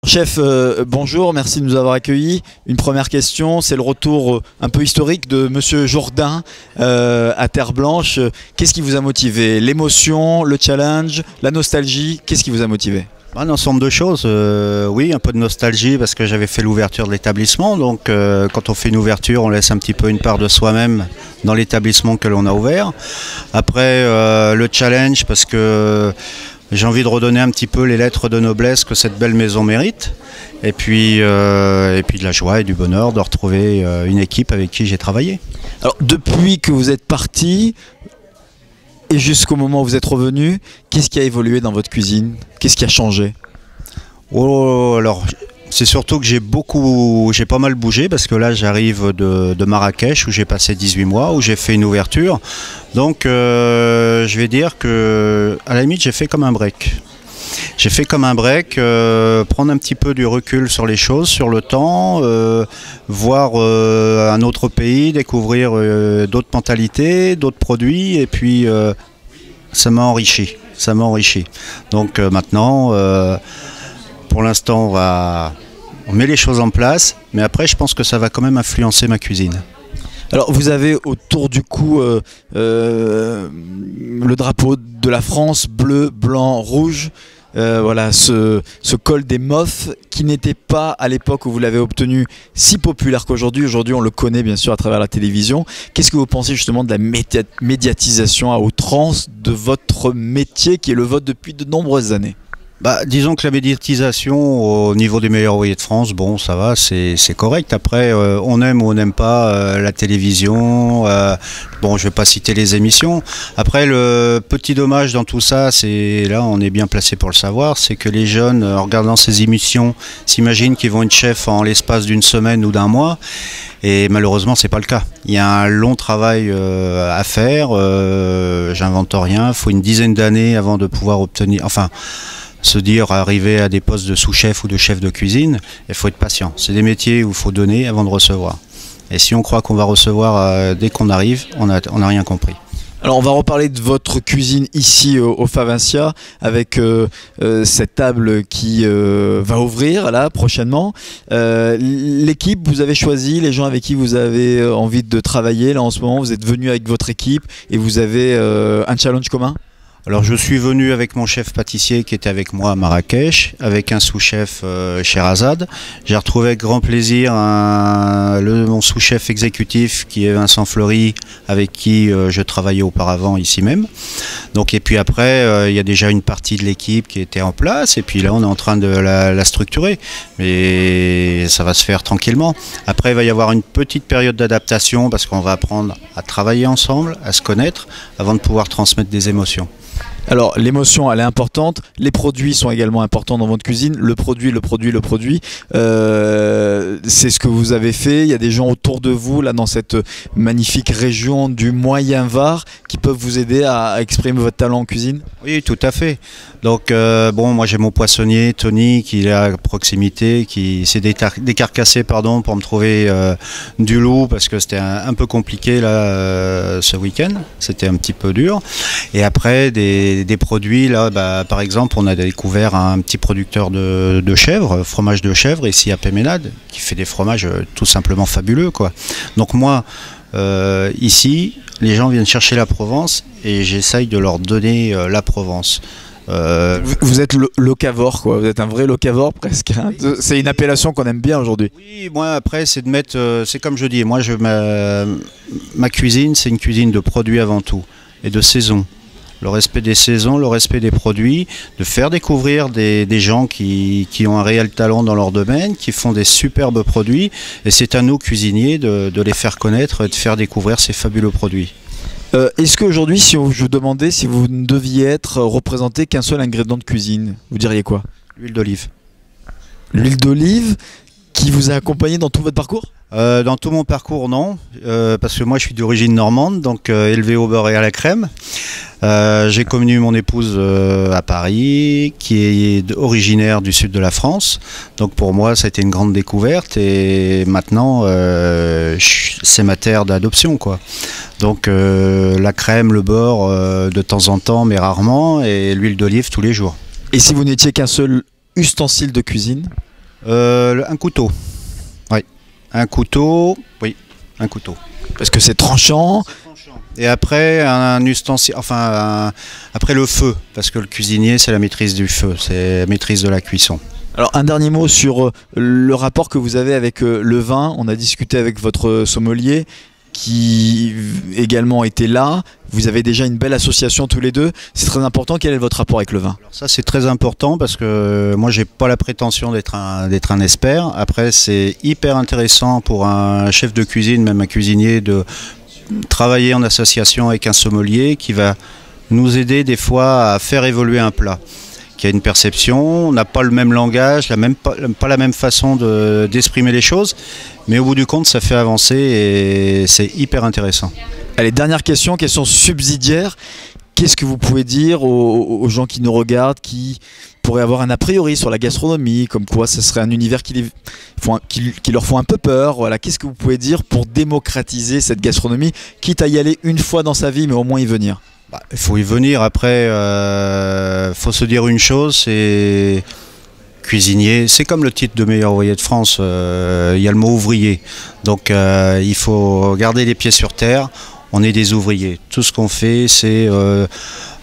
Chef, bonjour, merci de nous avoir accueillis. Une première question, c'est le retour un peu historique de Monsieur Jourdain à Terre Blanche. Qu'est-ce qui vous a motivé? L'émotion, le challenge, la nostalgie, qu'est-ce qui vous a motivé? Un ensemble de choses, oui, un peu de nostalgie parce que j'avais fait l'ouverture de l'établissement, donc quand on fait une ouverture, on laisse un petit peu une part de soi-même dans l'établissement que l'on a ouvert. Après, le challenge parce que j'ai envie de redonner un petit peu les lettres de noblesse que cette belle maison mérite, et puis de la joie et du bonheur de retrouver une équipe avec qui j'ai travaillé. Alors, depuis que vous êtes parti, et jusqu'au moment où vous êtes revenu, qu'est-ce qui a évolué dans votre cuisine? Qu'est-ce qui a changé? Oh, alors, c'est surtout que j'ai pas mal bougé parce que là j'arrive de Marrakech où j'ai passé 18 mois, où j'ai fait une ouverture. Donc je vais dire que à la limite j'ai fait comme un break. J'ai fait comme un break, prendre un petit peu du recul sur les choses, sur le temps, voir un autre pays, découvrir d'autres mentalités, d'autres produits, et puis ça m'a enrichi. Ça m'a enrichi. Donc maintenant, pour l'instant, on met les choses en place, mais après je pense que ça va quand même influencer ma cuisine. Alors vous avez autour du cou le drapeau de la France, bleu, blanc, rouge. Voilà, ce col des Moffs qui n'était pas à l'époque où vous l'avez obtenu si populaire qu'aujourd'hui. Aujourd'hui on le connaît bien sûr à travers la télévision. Qu'est-ce que vous pensez justement de la médiatisation à outrance de votre métier qui est le vôtre depuis de nombreuses années? Disons que la médiatisation au niveau des meilleurs ouvriers de France, bon ça va, c'est correct. Après on aime ou on n'aime pas la télévision, bon je vais pas citer les émissions. Après le petit dommage dans tout ça, c'est là on est bien placé pour le savoir, c'est que les jeunes en regardant ces émissions s'imaginent qu'ils vont être chefs en l'espace d'une semaine ou d'un mois. Et malheureusement c'est pas le cas. Il y a un long travail à faire, j'invente rien, il faut une dizaine d'années avant de pouvoir obtenir, enfin se dire arriver à des postes de sous-chef ou de chef de cuisine, il faut être patient. C'est des métiers où il faut donner avant de recevoir. Et si on croit qu'on va recevoir dès qu'on arrive, on n'a rien compris. Alors on va reparler de votre cuisine ici au Favencia avec cette table qui va ouvrir là prochainement. L'équipe, vous avez choisi les gens avec qui vous avez envie de travailler là en ce moment. Vous êtes venu avec votre équipe et vous avez un challenge commun? Alors je suis venu avec mon chef pâtissier qui était avec moi à Marrakech, avec un sous-chef Sherazade. J'ai retrouvé avec grand plaisir mon sous-chef exécutif qui est Vincent Fleury, avec qui je travaillais auparavant ici même. Donc, et puis après, il y a déjà une partie de l'équipe qui était en place, et puis là on est en train de la structurer. Mais ça va se faire tranquillement. Après il va y avoir une petite période d'adaptation parce qu'on va apprendre à travailler ensemble, à se connaître, avant de pouvoir transmettre des émotions. Alors l'émotion elle est importante, les produits sont également importants dans votre cuisine, le produit, c'est ce que vous avez fait. Il y a des gens autour de vous là dans cette magnifique région du Moyen Var qui peuvent vous aider à exprimer votre talent en cuisine? Oui, tout à fait. Donc bon, moi j'ai mon poissonnier Tony qui est à proximité, qui s'est décarcassé pardon pour me trouver du loup parce que c'était un peu compliqué là ce week-end, c'était un petit peu dur. Et après des produits là, par exemple on a découvert un petit producteur de chèvre, fromage de chèvre ici à Péménade, qui fait des fromages tout simplement fabuleux quoi. Donc moi ici les gens viennent chercher la Provence et j'essaye de leur donner la Provence. Vous êtes locavore quoi, vous êtes un vrai locavore presque, hein. C'est une appellation qu'on aime bien aujourd'hui. Oui, moi après c'est de mettre, c'est comme je dis, moi ma cuisine c'est une cuisine de produits avant tout et de saison. Le respect des saisons, le respect des produits, de faire découvrir des gens qui ont un réel talent dans leur domaine, qui font des superbes produits, et c'est à nous cuisiniers de les faire connaître et de faire découvrir ces fabuleux produits. Est-ce qu'aujourd'hui, si je vous demandais si vous ne deviez être représenté qu'un seul ingrédient de cuisine, vous diriez quoi? L'huile d'olive. L'huile d'olive qui vous a accompagné dans tout votre parcours? Dans tout mon parcours, non, parce que moi je suis d'origine normande, donc élevé au beurre et à la crème. J'ai connu mon épouse à Paris, qui est originaire du sud de la France. Donc pour moi, ça a été une grande découverte et maintenant, c'est ma terre d'adoption, quoi. Donc la crème, le beurre de temps en temps, mais rarement, et l'huile d'olive tous les jours. Et si vous n'étiez qu'un seul ustensile de cuisine? Un couteau. Oui. Un couteau. Oui. Un couteau. Parce que c'est tranchant. Et après, un ustensile, après le feu, parce que le cuisinier, c'est la maîtrise du feu, c'est la maîtrise de la cuisson. Alors un dernier mot sur le rapport que vous avez avec le vin. On a discuté avec votre sommelier qui également était là. Vous avez déjà une belle association tous les deux. C'est très important. Quel est votre rapport avec le vin? Alors ça, c'est très important parce que moi, j'ai pas la prétention d'être un expert. Après, c'est hyper intéressant pour un chef de cuisine, même un cuisinier, de travailler en association avec un sommelier qui va nous aider des fois à faire évoluer un plat, qui a une perception, on n'a pas le même langage, pas la même façon d'exprimer les choses, mais au bout du compte, ça fait avancer et c'est hyper intéressant. Allez, dernière question subsidiaire. Qu'est-ce que vous pouvez dire aux gens qui nous regardent, qui pourraient avoir un a priori sur la gastronomie, comme quoi ce serait un univers qui leur font un peu peur? Voilà. Qu'est-ce que vous pouvez dire pour démocratiser cette gastronomie, quitte à y aller une fois dans sa vie, mais au moins y venir? Il faut y venir. Après, faut se dire une chose, c'est cuisinier. C'est comme le titre de meilleur ouvrier de France. Il y a le mot ouvrier. Donc, il faut garder les pieds sur terre. On est des ouvriers. Tout ce qu'on fait, c'est...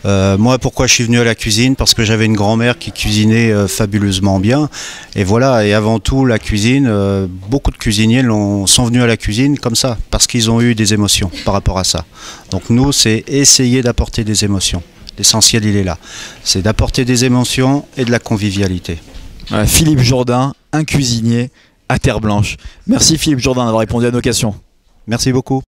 moi, pourquoi je suis venu à la cuisine? Parce que j'avais une grand-mère qui cuisinait fabuleusement bien. Et voilà, et avant tout, la cuisine, beaucoup de cuisiniers sont venus à la cuisine comme ça, parce qu'ils ont eu des émotions par rapport à ça. Donc nous, c'est essayer d'apporter des émotions. L'essentiel, il est là. C'est d'apporter des émotions et de la convivialité. Voilà, Philippe Jourdain, un cuisinier à Terre Blanche. Merci Philippe Jourdain d'avoir répondu à nos questions. Merci beaucoup.